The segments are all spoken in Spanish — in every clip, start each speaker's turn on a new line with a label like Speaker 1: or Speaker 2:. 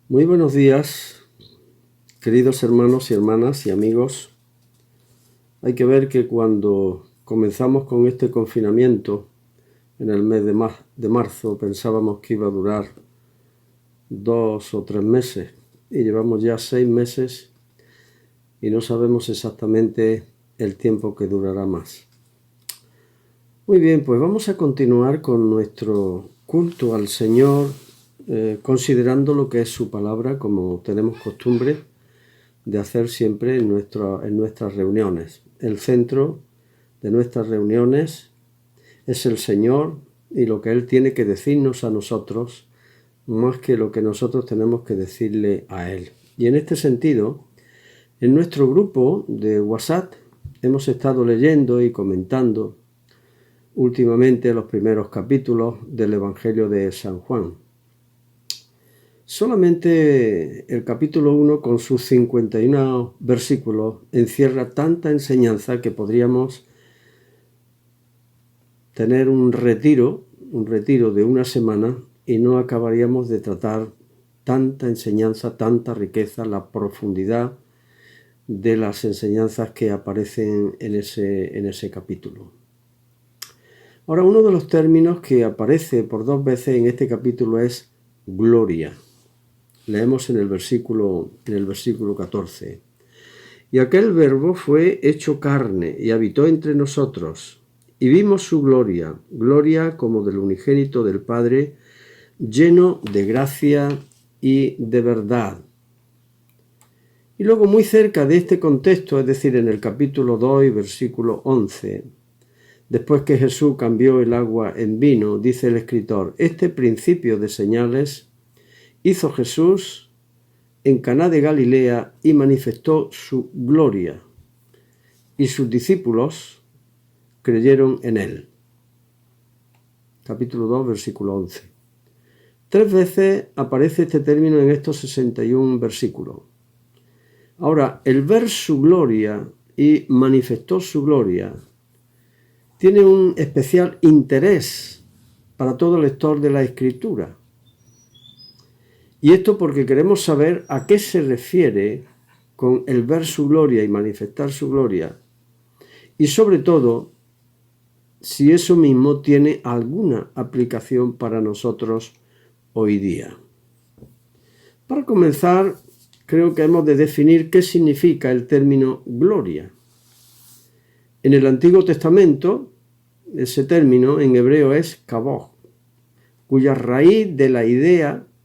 Speaker 1: Muy buenos días, queridos hermanos y hermanas y amigos. Hay que ver que cuando comenzamos con este confinamiento en el mes de marzo pensábamos que iba a durar 2 o 3 meses y llevamos ya 6 meses y no sabemos exactamente el tiempo que durará más. Muy bien, pues vamos a continuar con nuestro culto al Señor, considerando lo que es su palabra, como tenemos costumbre de hacer siempre en nuestras reuniones. El centro de nuestras reuniones es el Señor y lo que Él tiene que decirnos a nosotros, más que lo que nosotros tenemos que decirle a Él. Y en este sentido, en nuestro grupo de WhatsApp hemos estado leyendo y comentando últimamente los primeros capítulos del Evangelio de San Juan. Solamente el capítulo 1 con sus 51 versículos encierra tanta enseñanza que podríamos tener un retiro de una semana y no acabaríamos de tratar tanta enseñanza, tanta riqueza, la profundidad de las enseñanzas que aparecen en ese capítulo. Ahora, uno de los términos que aparece por 2 veces en este capítulo es gloria. Leemos en el versículo 14. Y aquel verbo fue hecho carne y habitó entre nosotros, y vimos su gloria, gloria como del unigénito del Padre, lleno de gracia y de verdad. Y luego muy cerca de este contexto, es decir, en el capítulo 2 y versículo 11, después que Jesús cambió el agua en vino, dice el escritor, este principio de señales hizo Jesús en Caná de Galilea y manifestó su gloria, y sus discípulos creyeron en él. Capítulo 2, versículo 11. 3 veces aparece este término en estos 61 versículos. Ahora, el ver su gloria y manifestó su gloria tiene un especial interés para todo lector de la Escritura. Y esto porque queremos saber a qué se refiere con el ver su gloria y manifestar su gloria. Y sobre todo, si eso mismo tiene alguna aplicación para nosotros hoy día. Para comenzar, creo que hemos de definir qué significa el término gloria. En el Antiguo Testamento, ese término en hebreo es kabod, cuya raíz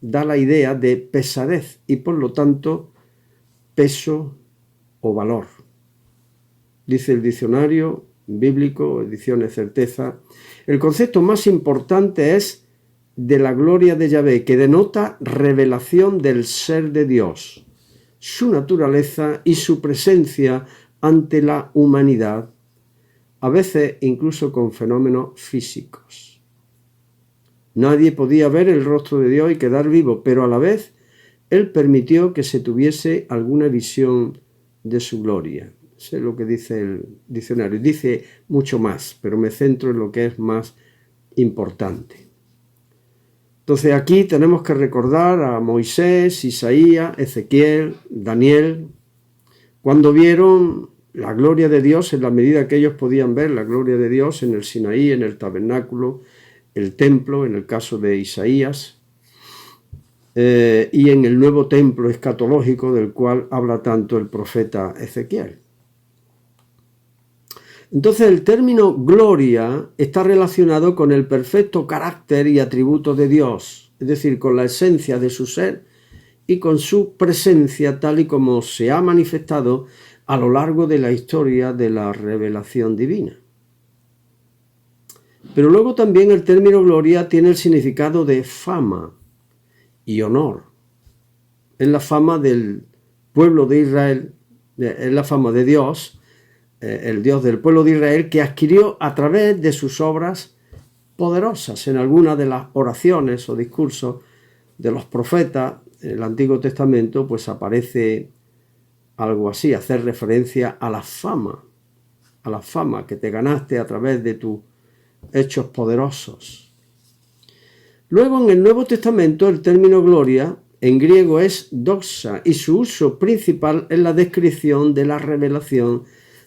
Speaker 1: da la idea de pesadez y por lo tanto peso o valor. Dice el diccionario bíblico, ediciones Certeza, el concepto más importante es de la gloria de Yahvé, que denota revelación del ser de Dios, su naturaleza y su presencia ante la humanidad, a veces incluso con fenómenos físicos. Nadie podía ver el rostro de Dios y quedar vivo, pero a la vez Él permitió que se tuviese alguna visión de su gloria. Eso es lo que dice el diccionario. Dice mucho más, pero me centro en lo que es más importante. Entonces aquí tenemos que recordar a Moisés, Isaías, Ezequiel, Daniel, cuando vieron la gloria de Dios en la medida que ellos podían ver la gloria de Dios en el Sinaí, en el tabernáculo, el templo, en el caso de Isaías, y en el nuevo templo escatológico del cual habla tanto el profeta Ezequiel. Entonces el término gloria está relacionado con el perfecto carácter y atributos de Dios, es decir, con la esencia de su ser y con su presencia tal y como se ha manifestado a lo largo de la historia de la revelación divina. Pero luego también el término gloria tiene el significado de fama y honor. Es la fama del pueblo de Israel, es la fama de Dios, el Dios del pueblo de Israel, que adquirió a través de sus obras poderosas. En algunas de las oraciones o discursos de los profetas en el Antiguo Testamento, pues aparece algo así, hacer referencia a la fama que te ganaste a través de tus hechos poderosos. Luego en el Nuevo Testamento el término gloria en griego es doxa y su uso principal es la descripción de la revelación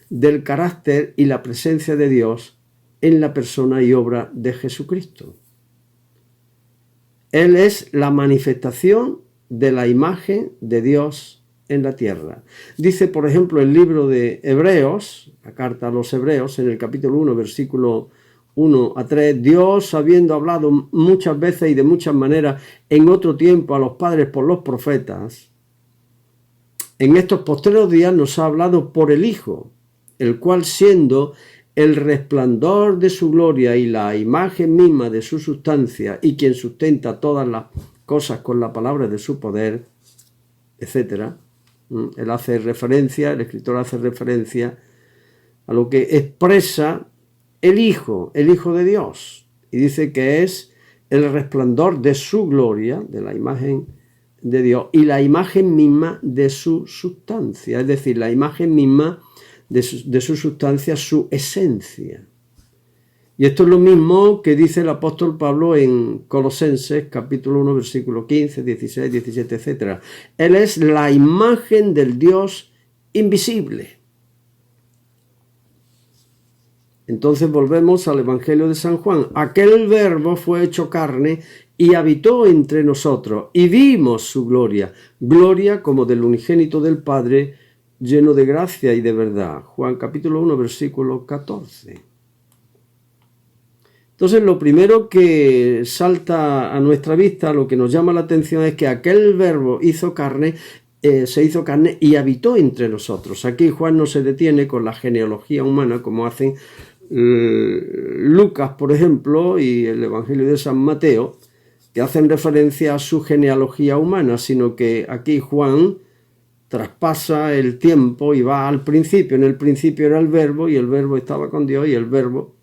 Speaker 1: del carácter y la presencia de Dios en la persona y obra de Jesucristo. Él es la manifestación de la imagen de Dios en la tierra. Dice, por ejemplo, el libro de Hebreos, la carta a los Hebreos, en el capítulo 1, versículo 1 a 3, Dios, habiendo hablado muchas veces y de muchas maneras en otro tiempo a los padres por los profetas, en estos postreros días nos ha hablado por el Hijo, el cual siendo el resplandor de su gloria y la imagen misma de su sustancia y quien sustenta todas las cosas con la palabra de su poder, etc. Él hace referencia, el escritor hace referencia a lo que expresa el Hijo de Dios, y dice que es el resplandor de su gloria, de la imagen de Dios, y la imagen misma de su sustancia, es decir, la imagen misma de su sustancia, su esencia. Y esto es lo mismo que dice el apóstol Pablo en Colosenses, capítulo 1, versículo 15, 16, 17, etc. Él es la imagen del Dios invisible. Entonces volvemos al Evangelio de San Juan. Aquel verbo fue hecho carne y habitó entre nosotros, y vimos su gloria, gloria como del unigénito del Padre, lleno de gracia y de verdad. Juan capítulo 1, versículo 14. Entonces lo primero que salta a nuestra vista, lo que nos llama la atención, es que aquel verbo se hizo carne y habitó entre nosotros. Aquí Juan no se detiene con la genealogía humana como hacen Lucas, por ejemplo, y el Evangelio de San Mateo, que hacen referencia a su genealogía humana, sino que aquí Juan traspasa el tiempo y va al principio. En el principio era el verbo, y el verbo estaba con Dios, y el verbo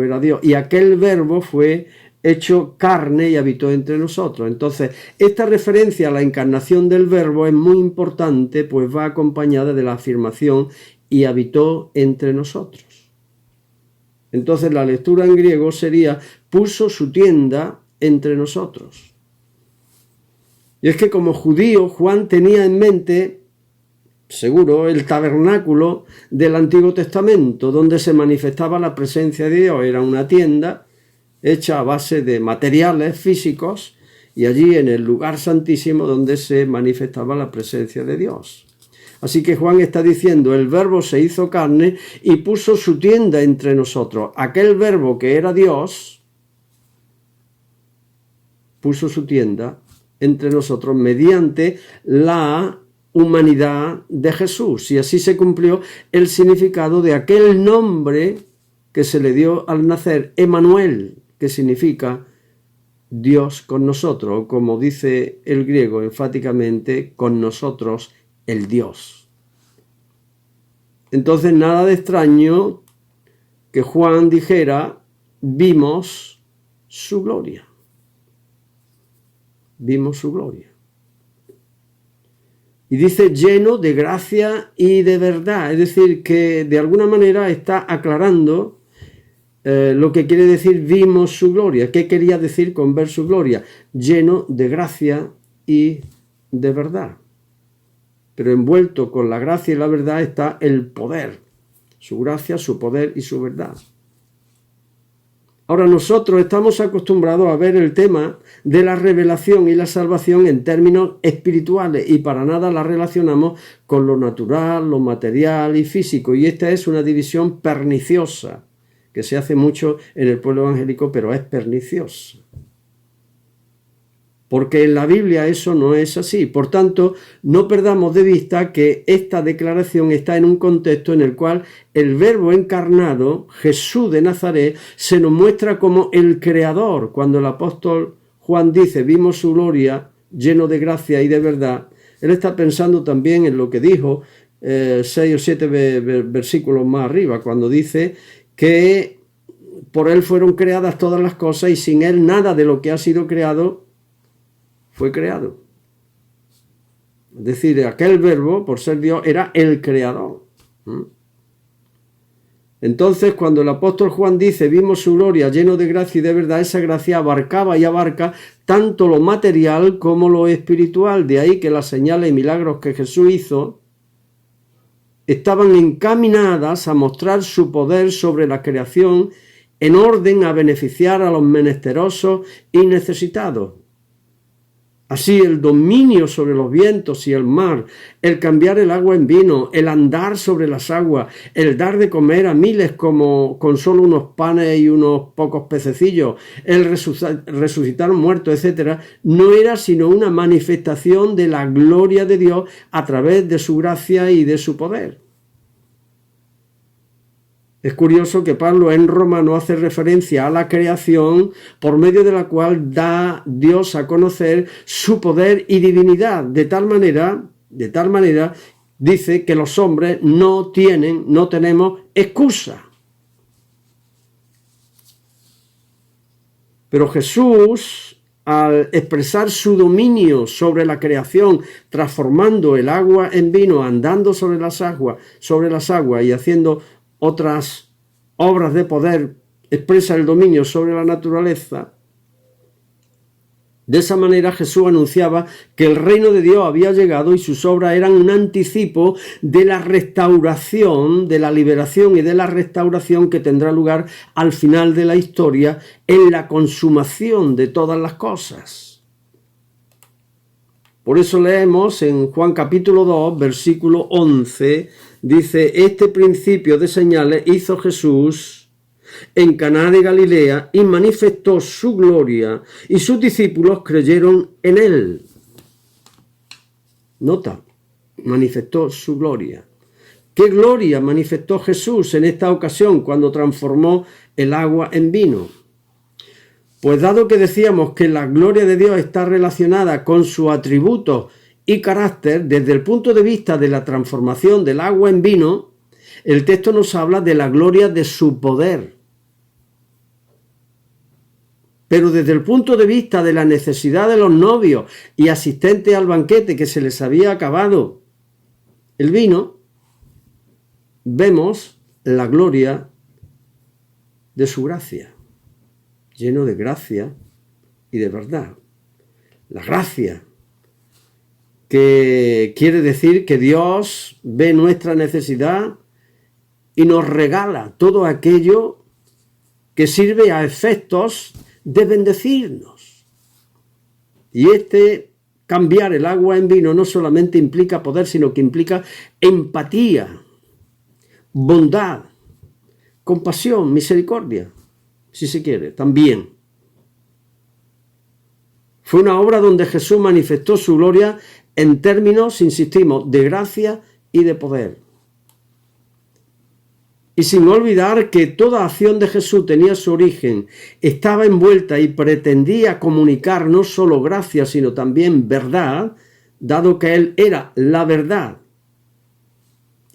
Speaker 1: era Dios. Y aquel verbo fue hecho carne y habitó entre nosotros. Entonces, esta referencia a la encarnación del verbo es muy importante, pues va acompañada de la afirmación y habitó entre nosotros. Entonces, la lectura en griego sería puso su tienda entre nosotros. Y es que como judío, Juan tenía en mente, seguro, el tabernáculo del Antiguo Testamento, donde se manifestaba la presencia de Dios. Era una tienda hecha a base de materiales físicos, y allí en el lugar santísimo donde se manifestaba la presencia de Dios. Así que Juan está diciendo, el verbo se hizo carne y puso su tienda entre nosotros. Aquel verbo que era Dios puso su tienda entre nosotros mediante la humanidad de Jesús, y así se cumplió el significado de aquel nombre que se le dio al nacer, Emmanuel, que significa Dios con nosotros, o como dice el griego enfáticamente, con nosotros el Dios. Entonces nada de extraño que Juan dijera, vimos su gloria. Vimos su gloria. Y dice lleno de gracia y de verdad, es decir, que de alguna manera está aclarando lo que quiere decir vimos su gloria. ¿Qué quería decir con ver su gloria? Lleno de gracia y de verdad. Pero envuelto con la gracia y la verdad está el poder, su gracia, su poder y su verdad. Ahora nosotros estamos acostumbrados a ver el tema de la revelación y la salvación en términos espirituales y para nada la relacionamos con lo natural, lo material y físico. Y esta es una división perniciosa que se hace mucho en el pueblo evangélico, pero es perniciosa. Porque en la Biblia eso no es así. Por tanto, no perdamos de vista que esta declaración está en un contexto en el cual el Verbo encarnado, Jesús de Nazaret, se nos muestra como el Creador. Cuando el apóstol Juan dice, vimos su gloria, lleno de gracia y de verdad, él está pensando también en lo que dijo 6 o 7 versículos más arriba, cuando dice que por él fueron creadas todas las cosas y sin él nada de lo que ha sido creado fue creado. Es decir, aquel verbo, por ser Dios, era el creador. Entonces, cuando el apóstol Juan dice, vimos su gloria lleno de gracia y de verdad, esa gracia abarcaba y abarca tanto lo material como lo espiritual. De ahí que las señales y milagros que Jesús hizo estaban encaminadas a mostrar su poder sobre la creación en orden a beneficiar a los menesterosos y necesitados. Así el dominio sobre los vientos y el mar, el cambiar el agua en vino, el andar sobre las aguas, el dar de comer a miles como con solo unos panes y unos pocos pececillos, el resucitar muertos, etc., no era sino una manifestación de la gloria de Dios a través de su gracia y de su poder. Es curioso que Pablo en Romanos hace referencia a la creación por medio de la cual da Dios a conocer su poder y divinidad. De tal manera, dice que los hombres no tenemos excusa. Pero Jesús, al expresar su dominio sobre la creación, transformando el agua en vino, andando sobre las aguas y haciendo otras obras de poder, expresa el dominio sobre la naturaleza. De esa manera Jesús anunciaba que el reino de Dios había llegado y sus obras eran un anticipo de la restauración, de la liberación y de la restauración que tendrá lugar al final de la historia en la consumación de todas las cosas. Por eso leemos en Juan capítulo 2, versículo 11, dice, este principio de señales hizo Jesús en Caná de Galilea y manifestó su gloria y sus discípulos creyeron en él. Nota, manifestó su gloria. ¿Qué gloria manifestó Jesús en esta ocasión cuando transformó el agua en vino? Pues dado que decíamos que la gloria de Dios está relacionada con sus atributos y carácter, desde el punto de vista de la transformación del agua en vino, el texto nos habla de la gloria de su poder. Pero desde el punto de vista de la necesidad de los novios y asistentes al banquete que se les había acabado el vino, vemos la gloria de su gracia, lleno de gracia y de verdad. La gracia, que quiere decir que Dios ve nuestra necesidad y nos regala todo aquello que sirve a efectos de bendecirnos. Y cambiar el agua en vino no solamente implica poder, sino que implica empatía, bondad, compasión, misericordia, si se quiere, también. Fue una obra donde Jesús manifestó su gloria en términos, insistimos, de gracia y de poder. Y sin olvidar que toda acción de Jesús tenía su origen, estaba envuelta y pretendía comunicar no solo gracia, sino también verdad, dado que Él era la verdad.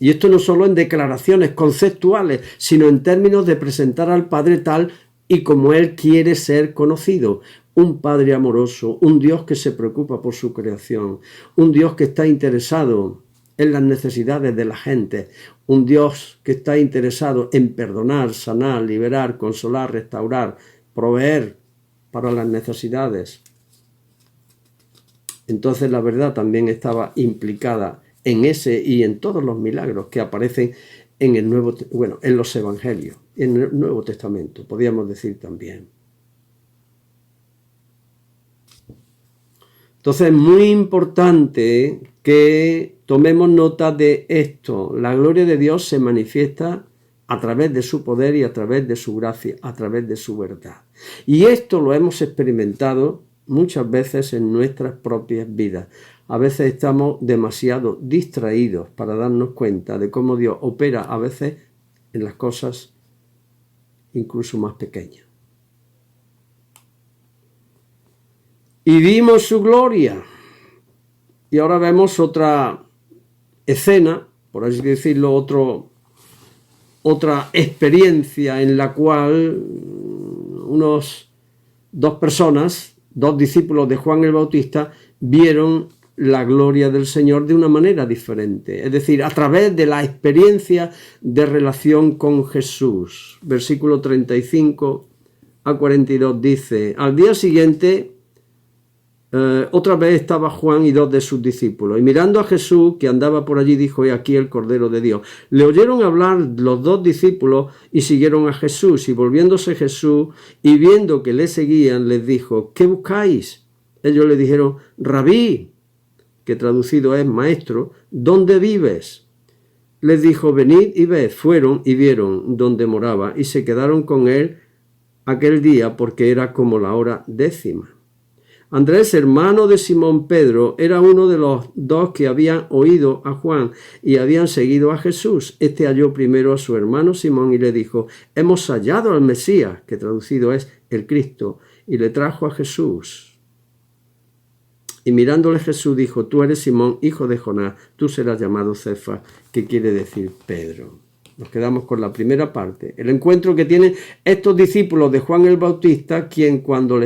Speaker 1: Y esto no solo en declaraciones conceptuales, sino en términos de presentar al Padre tal y como Él quiere ser conocido. Un Padre amoroso, un Dios que se preocupa por su creación, un Dios que está interesado en las necesidades de la gente, un Dios que está interesado en perdonar, sanar, liberar, consolar, restaurar, proveer para las necesidades. Entonces la verdad también estaba implicada en ese y en todos los milagros que aparecen en en los evangelios, en el Nuevo Testamento, podríamos decir también. Entonces es muy importante que tomemos nota de esto. La gloria de Dios se manifiesta a través de su poder y a través de su gracia, a través de su verdad. Y esto lo hemos experimentado muchas veces en nuestras propias vidas. A veces estamos demasiado distraídos para darnos cuenta de cómo Dios opera a veces en las cosas incluso más pequeñas. Y vimos su gloria. Y ahora vemos otra escena, por así decirlo, otra experiencia en la cual dos discípulos de Juan el Bautista vieron la gloria del Señor de una manera diferente, es decir, a través de la experiencia de relación con Jesús. Versículo 35 a 42 dice: al día siguiente otra vez estaba Juan y 2 de sus discípulos, y mirando a Jesús que andaba por allí, dijo: he aquí el Cordero de Dios. Le oyeron hablar los 2 discípulos y siguieron a Jesús, y volviéndose Jesús y viendo que le seguían, les dijo: ¿qué buscáis? Ellos le dijeron: Rabí, que traducido es maestro, ¿dónde vives? Les dijo: venid y ved. Fueron y vieron donde moraba, y se quedaron con él aquel día, porque era como la hora 10. Andrés, hermano de Simón Pedro, era uno de los 2 que habían oído a Juan y habían seguido a Jesús. Este halló primero a su hermano Simón y le dijo: hemos hallado al Mesías, que traducido es el Cristo, y le trajo a Jesús. Y mirándole Jesús dijo: tú eres Simón, hijo de Jonás, tú serás llamado Cefas, que quiere decir Pedro. Nos quedamos con la primera parte. El encuentro que tienen estos discípulos de Juan el Bautista, quienes cuando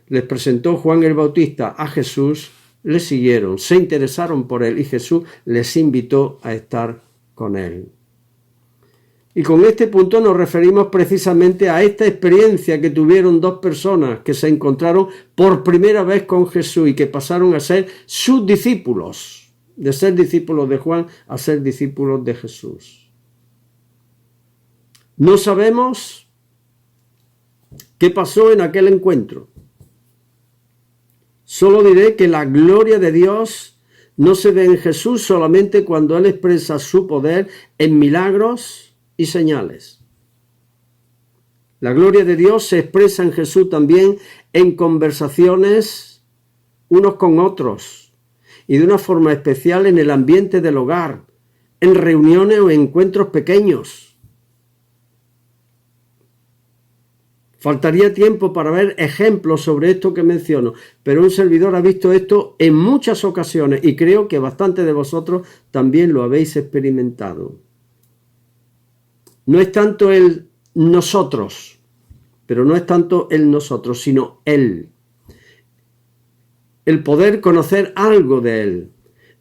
Speaker 1: les presentó Juan el Bautista a Jesús, le siguieron, se interesaron por él, y Jesús les invitó a estar con él. Y con este punto nos referimos precisamente a esta experiencia que tuvieron 2 personas que se encontraron por primera vez con Jesús y que pasaron a ser sus discípulos, de ser discípulos de Juan a ser discípulos de Jesús. No sabemos qué pasó en aquel encuentro. Solo diré que la gloria de Dios no se ve en Jesús solamente cuando Él expresa su poder en milagros y señales. La gloria de Dios se expresa en Jesús también en conversaciones unos con otros y de una forma especial en el ambiente del hogar, en reuniones o encuentros pequeños. Faltaría tiempo para ver ejemplos sobre esto que menciono, pero un servidor ha visto esto en muchas ocasiones y creo que bastante de vosotros también lo habéis experimentado. No es tanto el nosotros, pero no es tanto el nosotros, sino Él. El poder conocer algo de Él.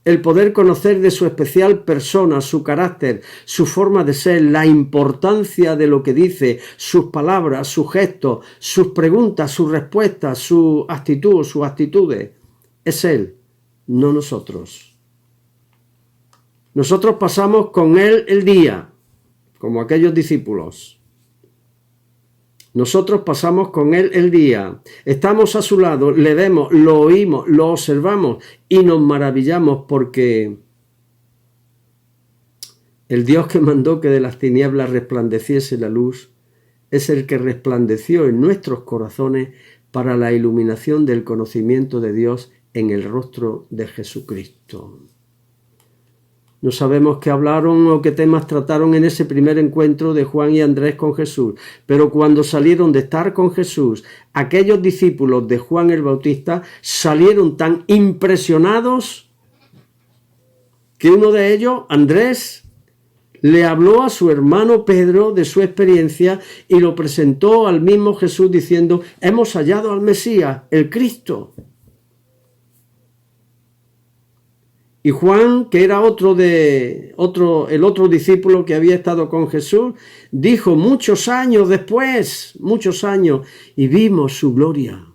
Speaker 1: El poder conocer de su especial persona, su carácter, su forma de ser, la importancia de lo que dice, sus palabras, sus gestos, sus preguntas, sus respuestas, su actitud, sus actitudes. Es Él, no nosotros. Nosotros pasamos con Él el día, como aquellos discípulos. Nosotros pasamos con Él el día, estamos a su lado, le vemos, lo oímos, lo observamos y nos maravillamos porque el Dios que mandó que de las tinieblas resplandeciese la luz es el que resplandeció en nuestros corazones para la iluminación del conocimiento de Dios en el rostro de Jesucristo. No sabemos qué hablaron o qué temas trataron en ese primer encuentro de Juan y Andrés con Jesús, pero cuando salieron de estar con Jesús, aquellos discípulos de Juan el Bautista salieron tan impresionados que uno de ellos, Andrés, le habló a su hermano Pedro de su experiencia y lo presentó al mismo Jesús diciendo: hemos hallado al Mesías, el Cristo. Y Juan, que era el otro discípulo que había estado con Jesús, dijo muchos años después, y vimos su gloria,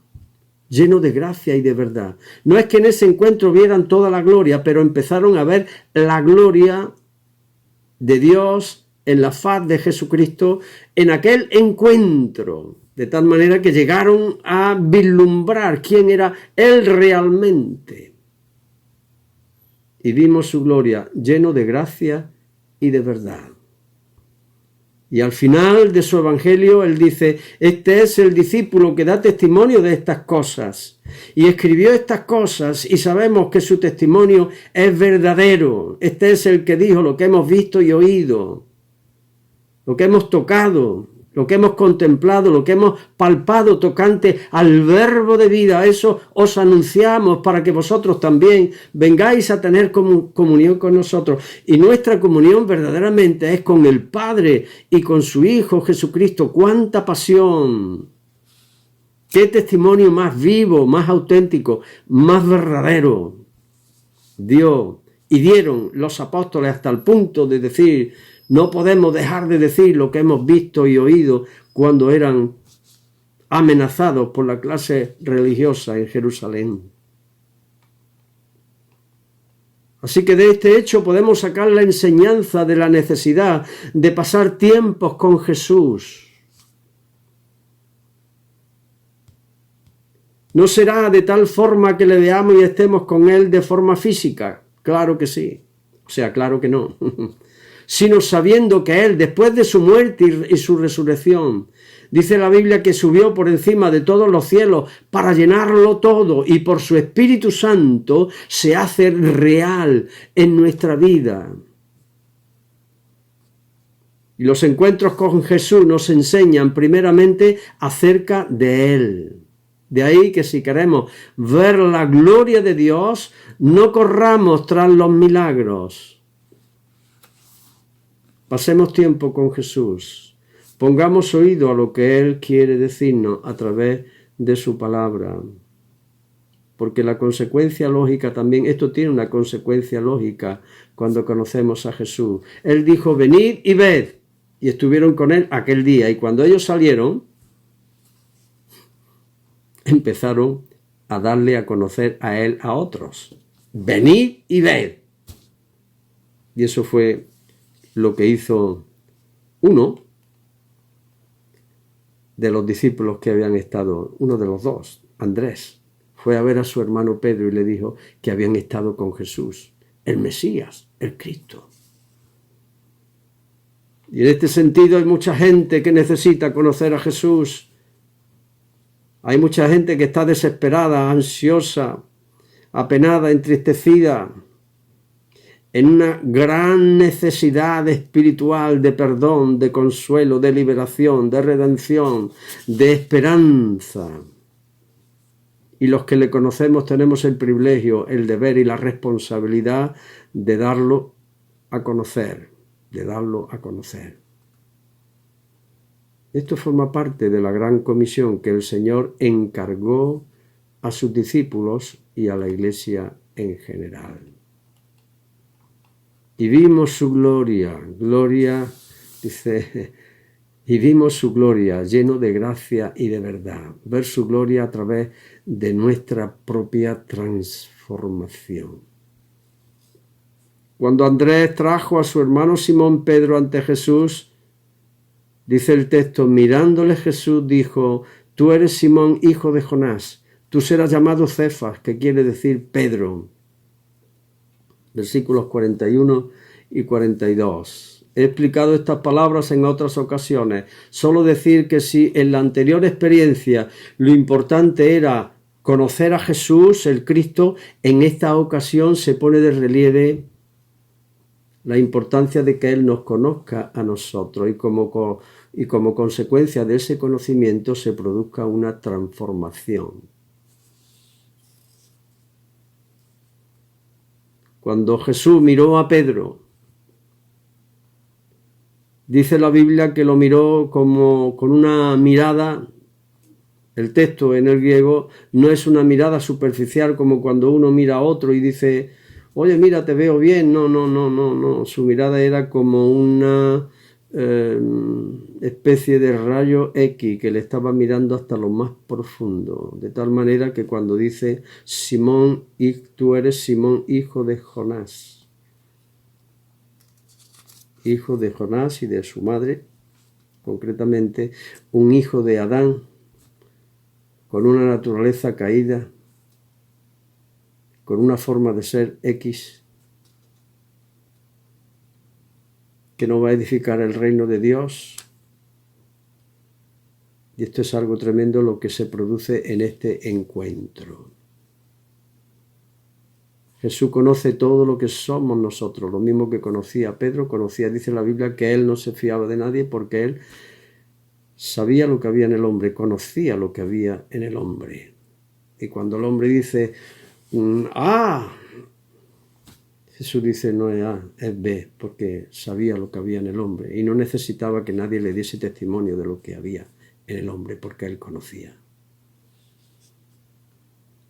Speaker 1: lleno de gracia y de verdad. No es que en ese encuentro vieran toda la gloria, pero empezaron a ver la gloria de Dios en la faz de Jesucristo en aquel encuentro, de tal manera que llegaron a vislumbrar quién era Él realmente. Y vimos su gloria, lleno de gracia y de verdad. Y al final de su evangelio, él dice: este es el discípulo que da testimonio de estas cosas. Y escribió estas cosas y sabemos que su testimonio es verdadero. Este es el que dijo lo que hemos visto y oído, lo que hemos tocado, lo que hemos contemplado, lo que hemos palpado tocante al verbo de vida. Eso os anunciamos para que vosotros también vengáis a tener comunión con nosotros. Y nuestra comunión verdaderamente es con el Padre y con su Hijo Jesucristo. ¡Cuánta pasión! Qué testimonio más vivo, más auténtico, más verdadero dio y dieron los apóstoles hasta el punto de decir: no podemos dejar de decir lo que hemos visto y oído cuando eran amenazados por la clase religiosa en Jerusalén. Así que de este hecho podemos sacar la enseñanza de la necesidad de pasar tiempos con Jesús. No será de tal forma que le veamos y estemos con Él de forma física, claro que sí, o sea, claro que no, sino sabiendo que Él, después de su muerte y su resurrección, dice la Biblia que subió por encima de todos los cielos para llenarlo todo, y por su Espíritu Santo se hace real en nuestra vida. Y los encuentros con Jesús nos enseñan primeramente acerca de Él. De ahí que si queremos ver la gloria de Dios, no corramos tras los milagros. Pasemos tiempo con Jesús. Pongamos oído a lo que Él quiere decirnos a través de su palabra. Porque la consecuencia lógica también, esto tiene una consecuencia lógica cuando conocemos a Jesús. Él dijo: venid y ved. Y estuvieron con Él aquel día. Y cuando ellos salieron, empezaron a darle a conocer a Él a otros. Venid y ved. Y eso fue lo que hizo uno de los discípulos que habían estado, uno de los dos, Andrés, fue a ver a su hermano Pedro y le dijo que habían estado con Jesús, el Mesías, el Cristo. Y en este sentido hay mucha gente que necesita conocer a Jesús. Hay mucha gente que está desesperada, ansiosa, apenada, entristecida, en una gran necesidad espiritual de perdón, de consuelo, de liberación, de redención, de esperanza. Y los que le conocemos tenemos el privilegio, el deber y la responsabilidad de darlo a conocer, Esto forma parte de la gran comisión que el Señor encargó a sus discípulos y a la Iglesia en general. Y vimos su gloria, dice, y vimos su gloria lleno de gracia y de verdad. Ver su gloria a través de nuestra propia transformación. Cuando Andrés trajo a su hermano Simón Pedro ante Jesús, dice el texto: mirándole Jesús dijo: tú eres Simón, hijo de Jonás, tú serás llamado Cefas, que quiere decir Pedro. Versículos 41 y 42. He explicado estas palabras en otras ocasiones. Solo decir que si en la anterior experiencia lo importante era conocer a Jesús, el Cristo, en esta ocasión se pone de relieve la importancia de que Él nos conozca a nosotros y como consecuencia de ese conocimiento se produzca una transformación. Cuando Jesús miró a Pedro, dice la Biblia que lo miró como con una mirada. El texto en el griego no es una mirada superficial como cuando uno mira a otro y dice: oye, mira, te veo bien. No. Su mirada era como una especie de rayo X que le estaba mirando hasta lo más profundo. De tal manera que cuando dice: Simón, tú eres Simón, hijo de Jonás. Hijo de Jonás y de su madre, concretamente, un hijo de Adán, con una naturaleza caída, con una forma de ser X, que no va a edificar el reino de Dios. Y esto es algo tremendo lo que se produce en este encuentro. Jesús conoce todo lo que somos nosotros, lo mismo que conocía a Pedro, dice la Biblia, que él no se fiaba de nadie porque él sabía lo que había en el hombre, conocía lo que había en el hombre. Y cuando el hombre dice, Jesús dice, no es A, es B, porque sabía lo que había en el hombre y no necesitaba que nadie le diese testimonio de lo que había en el hombre, porque él conocía.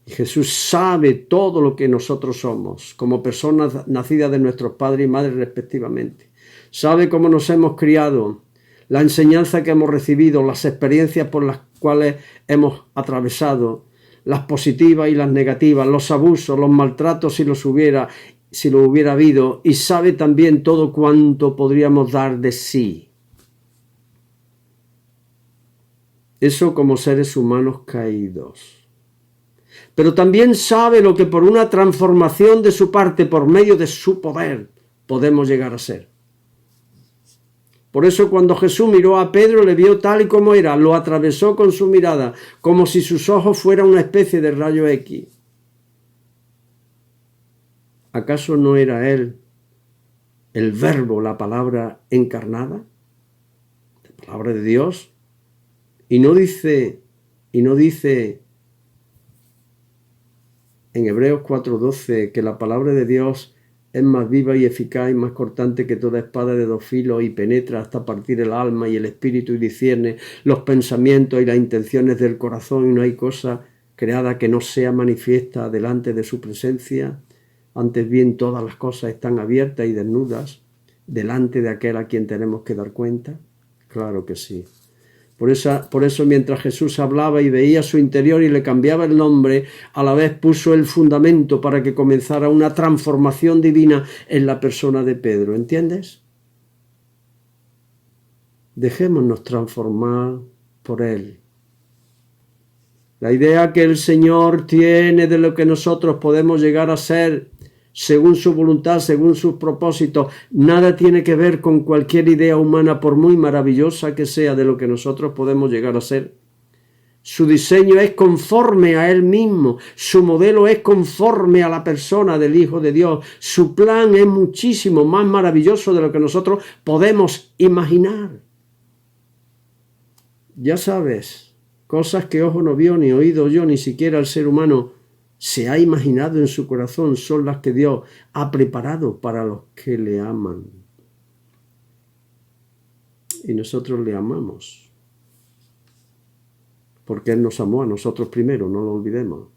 Speaker 1: Y Jesús sabe todo lo que nosotros somos, como personas nacidas de nuestros padres y madres respectivamente. Sabe cómo nos hemos criado, la enseñanza que hemos recibido, las experiencias por las cuales hemos atravesado, las positivas y las negativas, los abusos, los maltratos si lo hubiera habido, y sabe también todo cuanto podríamos dar de sí. Eso como seres humanos caídos. Pero también sabe lo que por una transformación de su parte, por medio de su poder, podemos llegar a ser. Por eso cuando Jesús miró a Pedro, le vio tal y como era, lo atravesó con su mirada, como si sus ojos fueran una especie de rayo X. ¿Acaso no era él el Verbo, la palabra encarnada? La palabra de Dios. Y no dice en Hebreos 4:12 que la palabra de Dios es más viva y eficaz y más cortante que toda espada de dos filos y penetra hasta partir el alma y el espíritu y discierne los pensamientos y las intenciones del corazón, y no hay cosa creada que no sea manifiesta delante de su presencia. Antes bien, todas las cosas están abiertas y desnudas delante de aquel a quien tenemos que dar cuenta. Claro que sí. Por eso mientras Jesús hablaba y veía su interior y le cambiaba el nombre, a la vez puso el fundamento para que comenzara una transformación divina en la persona de Pedro. ¿Entiendes? Dejémonos transformar por Él. La idea que el Señor tiene de lo que nosotros podemos llegar a ser, según su voluntad, según sus propósitos, nada tiene que ver con cualquier idea humana, por muy maravillosa que sea, de lo que nosotros podemos llegar a ser. Su diseño es conforme a Él mismo, su modelo es conforme a la persona del Hijo de Dios, su plan es muchísimo más maravilloso de lo que nosotros podemos imaginar. Ya sabes, cosas que ojo no vio, ni oído oyó, ni siquiera el ser humano se ha imaginado en su corazón, son las que Dios ha preparado para los que le aman. Y nosotros le amamos, porque Él nos amó a nosotros primero, no lo olvidemos.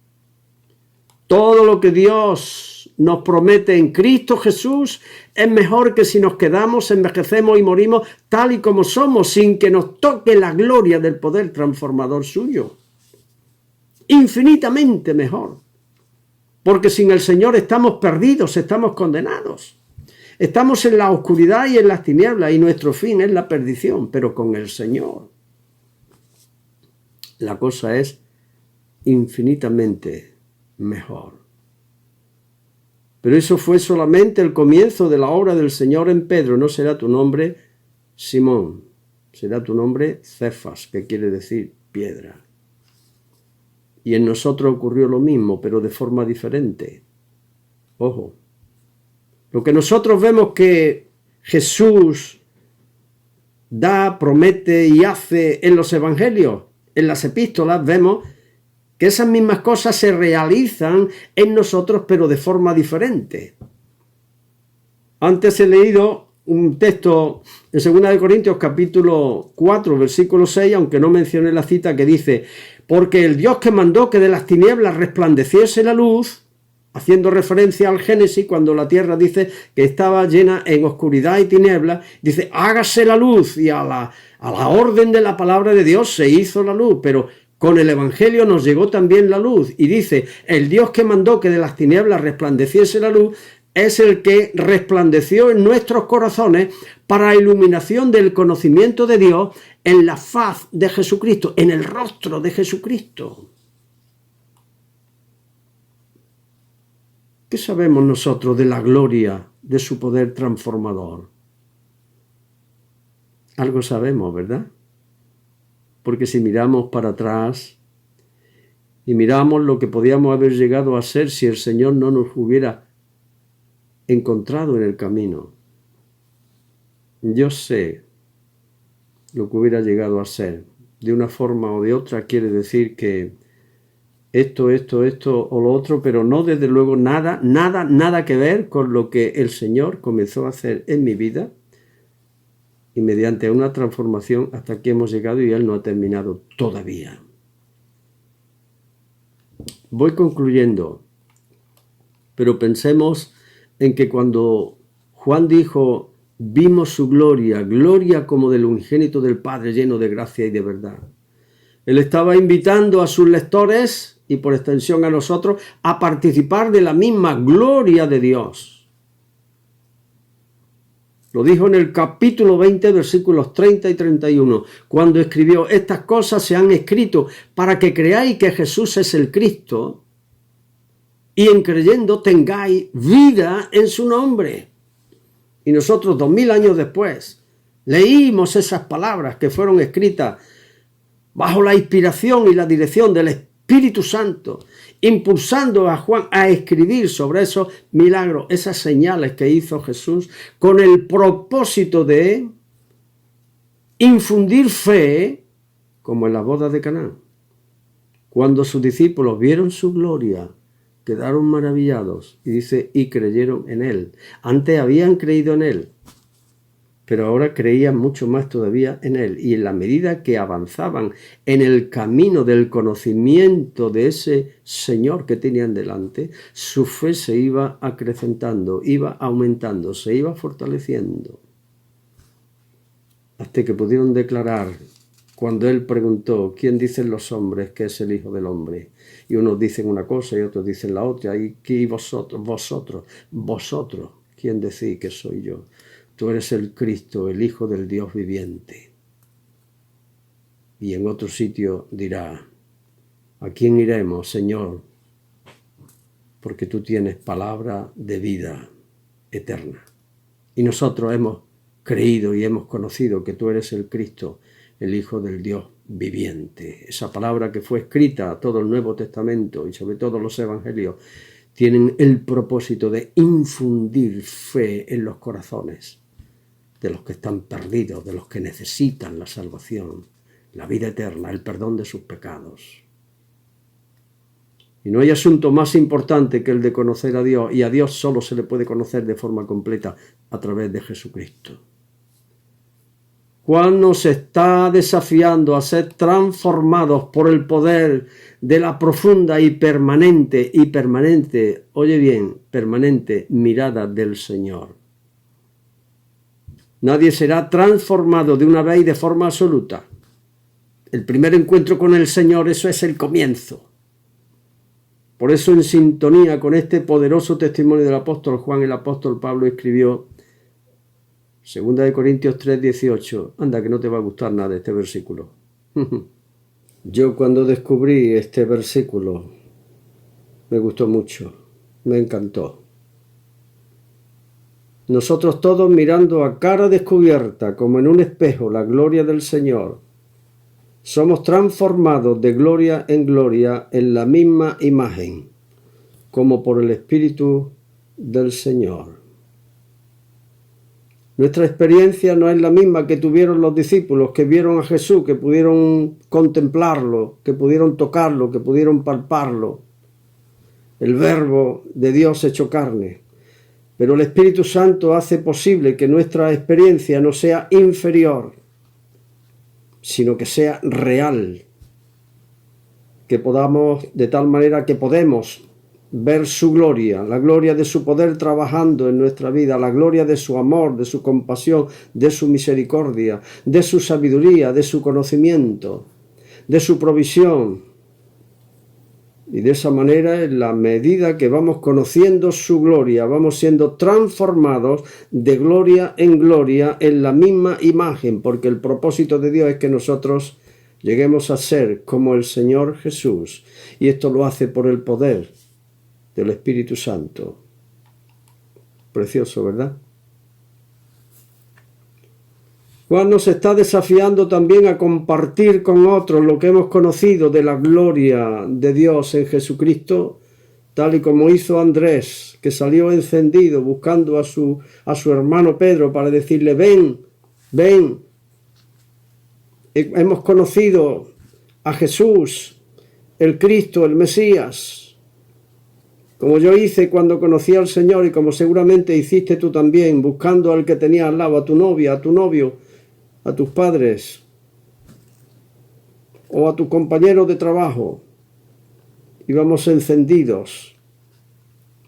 Speaker 1: Todo lo que Dios nos promete en Cristo Jesús es mejor que si nos quedamos, envejecemos y morimos tal y como somos, sin que nos toque la gloria del poder transformador suyo. Infinitamente mejor. Porque sin el Señor estamos perdidos, estamos condenados. Estamos en la oscuridad y en las tinieblas y nuestro fin es la perdición. Pero con el Señor la cosa es infinitamente mejor. Pero eso fue solamente el comienzo de la obra del Señor en Pedro. No será tu nombre Simón, será tu nombre Cefas, que quiere decir piedra. Y en nosotros ocurrió lo mismo, pero de forma diferente. Ojo, lo que nosotros vemos que Jesús da, promete y hace en los evangelios, en las epístolas, vemos que esas mismas cosas se realizan en nosotros, pero de forma diferente. Antes he leído un texto en 2 Corintios capítulo 4, versículo 6, aunque no mencioné la cita, que dice: porque el Dios que mandó que de las tinieblas resplandeciese la luz, haciendo referencia al Génesis, cuando la tierra dice que estaba llena en oscuridad y tinieblas, dice: hágase la luz, y a la orden de la palabra de Dios se hizo la luz, pero con el Evangelio nos llegó también la luz, y dice: el Dios que mandó que de las tinieblas resplandeciese la luz es el que resplandeció en nuestros corazones para iluminación del conocimiento de Dios en la faz de Jesucristo, en el rostro de Jesucristo. ¿Qué sabemos nosotros de la gloria de su poder transformador? Algo sabemos, ¿verdad? Porque si miramos para atrás y miramos lo que podíamos haber llegado a ser si el Señor no nos hubiera encontrado en el camino, yo sé lo que hubiera llegado a ser. De una forma o de otra quiere decir que esto o lo otro, pero no desde luego nada que ver con lo que el Señor comenzó a hacer en mi vida, y mediante una transformación hasta aquí hemos llegado y Él no ha terminado todavía. Voy concluyendo, pero pensemos en que cuando Juan dijo, vimos su gloria, gloria como del unigénito del Padre, lleno de gracia y de verdad. Él estaba invitando a sus lectores, y por extensión a nosotros, a participar de la misma gloria de Dios. Lo dijo en el capítulo 20, versículos 30 y 31, cuando escribió, estas cosas se han escrito para que creáis que Jesús es el Cristo, y en creyendo tengáis vida en su nombre. Y nosotros 2000 años después leímos esas palabras que fueron escritas bajo la inspiración y la dirección del Espíritu Santo, impulsando a Juan a escribir sobre esos milagros, esas señales que hizo Jesús, con el propósito de infundir fe, como en la boda de Caná. Cuando sus discípulos vieron su gloria, quedaron maravillados, y dice, y creyeron en él. Antes habían creído en él, pero ahora creían mucho más todavía en él. Y en la medida que avanzaban en el camino del conocimiento de ese Señor que tenían delante, su fe se iba acrecentando, iba aumentando, se iba fortaleciendo. Hasta que pudieron declarar, cuando él preguntó, ¿quién dicen los hombres que es el Hijo del Hombre? Y unos dicen una cosa y otros dicen la otra. ¿Y vosotros, quién decís que soy yo? Tú eres el Cristo, el Hijo del Dios viviente. Y en otro sitio dirá, ¿a quién iremos, Señor? Porque tú tienes palabra de vida eterna. Y nosotros hemos creído y hemos conocido que tú eres el Cristo, el Hijo del Dios viviente. Esa palabra que fue escrita a todo el Nuevo Testamento y sobre todo los Evangelios tienen el propósito de infundir fe en los corazones de los que están perdidos, de los que necesitan la salvación, la vida eterna, el perdón de sus pecados. Y no hay asunto más importante que el de conocer a Dios, y a Dios solo se le puede conocer de forma completa a través de Jesucristo. Juan nos está desafiando a ser transformados por el poder de la profunda y permanente, oye bien, permanente mirada del Señor. Nadie será transformado de una vez y de forma absoluta. El primer encuentro con el Señor, eso es el comienzo. Por eso, en sintonía con este poderoso testimonio del apóstol Juan, el apóstol Pablo escribió 2 Corintios 3:18. Anda, que no te va a gustar nada este versículo. Yo cuando descubrí este versículo me gustó mucho, me encantó. Nosotros todos mirando a cara descubierta, como en un espejo, la gloria del Señor, somos transformados de gloria en la misma imagen, como por el Espíritu del Señor. Nuestra experiencia no es la misma que tuvieron los discípulos, que vieron a Jesús, que pudieron contemplarlo, que pudieron tocarlo, que pudieron palparlo. El Verbo de Dios hecho carne. Pero el Espíritu Santo hace posible que nuestra experiencia no sea inferior, sino que sea real, que podamos, de tal manera que podemos ver su gloria, la gloria de su poder trabajando en nuestra vida, la gloria de su amor, de su compasión, de su misericordia, de su sabiduría, de su conocimiento, de su provisión. Y de esa manera, en la medida que vamos conociendo su gloria, vamos siendo transformados de gloria en la misma imagen, porque el propósito de Dios es que nosotros lleguemos a ser como el Señor Jesús. Y esto lo hace por el poder del Espíritu Santo. Precioso, ¿verdad? Juan nos está desafiando también a compartir con otros lo que hemos conocido de la gloria de Dios en Jesucristo, tal y como hizo Andrés, que salió encendido buscando a su hermano Pedro para decirle, ven, hemos conocido a Jesús, el Cristo, el Mesías, como yo hice cuando conocí al Señor y como seguramente hiciste tú también, buscando al que tenía al lado, a tu novia, a tu novio, a tus padres o a tu compañero de trabajo. íbamos encendidos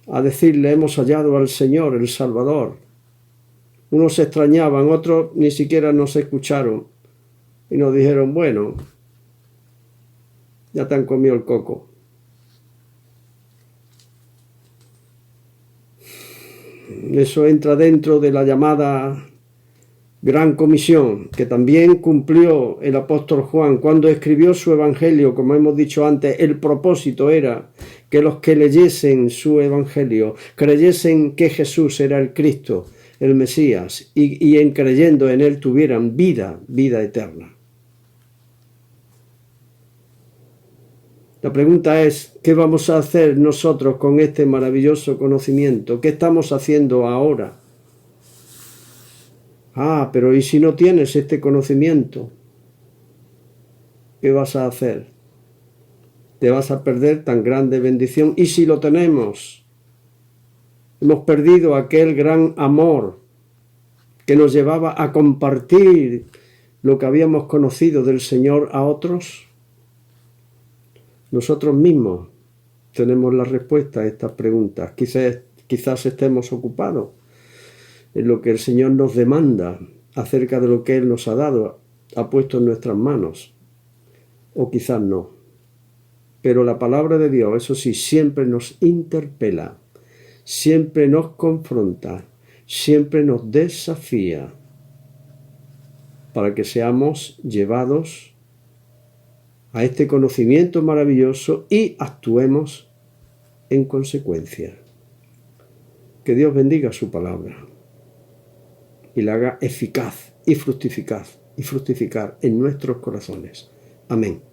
Speaker 1: a decirle: hemos hallado al Señor, el Salvador. Unos se extrañaban, otros ni siquiera nos escucharon y nos dijeron: bueno, ya te han comido el coco. Eso entra dentro de la llamada Gran Comisión, que también cumplió el apóstol Juan cuando escribió su evangelio. Como hemos dicho antes, el propósito era que los que leyesen su evangelio creyesen que Jesús era el Cristo, el Mesías, y en creyendo en él tuvieran vida eterna. La pregunta es: ¿qué vamos a hacer nosotros con este maravilloso conocimiento? ¿Qué estamos haciendo ahora? Pero ¿y si no tienes este conocimiento? ¿Qué vas a hacer? Te vas a perder tan grande bendición. ¿Y si lo tenemos? Hemos perdido aquel gran amor que nos llevaba a compartir lo que habíamos conocido del Señor a otros. Nosotros mismos tenemos la respuesta a estas preguntas. Quizás estemos ocupados en lo que el Señor nos demanda acerca de lo que Él nos ha dado, ha puesto en nuestras manos, o quizás no. Pero la palabra de Dios, eso sí, siempre nos interpela, siempre nos confronta, siempre nos desafía para que seamos llevados a este conocimiento maravilloso y actuemos en consecuencia. Que Dios bendiga su palabra y la haga eficaz y fructificar en nuestros corazones. Amén.